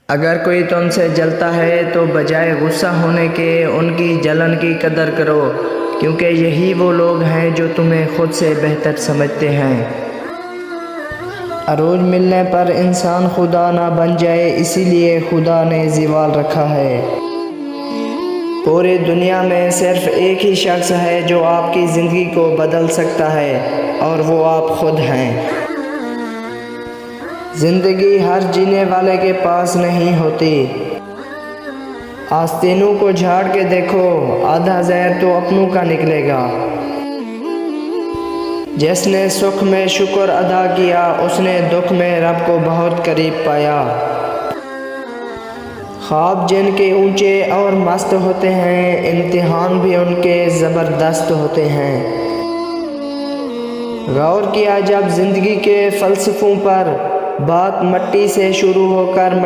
اگر کوئی تم سے جلتا ہے تو بجائے غصہ ہونے کے ان کی جلن کی قدر کرو، کیونکہ یہی وہ لوگ ہیں جو تمہیں خود سے بہتر سمجھتے ہیں۔ عروج ملنے پر انسان خدا نہ بن جائے، اسی لیے خدا نے زوال رکھا ہے۔ پوری دنیا میں صرف ایک ہی شخص ہے جو آپ کی زندگی کو بدل سکتا ہے، اور وہ آپ خود ہیں۔ زندگی ہر جینے والے کے پاس نہیں ہوتی۔ آستینوں کو جھاڑ کے دیکھو، آدھا زہر تو اپنوں کا نکلے گا۔ جس نے سکھ میں شکر ادا کیا، اس نے دکھ میں رب کو بہت قریب پایا۔ خواب جن کے اونچے اور مست ہوتے ہیں، امتحان بھی ان کے زبردست ہوتے ہیں۔ غور کیا جب زندگی کے فلسفوں پر، بات مٹی سے شروع ہو کر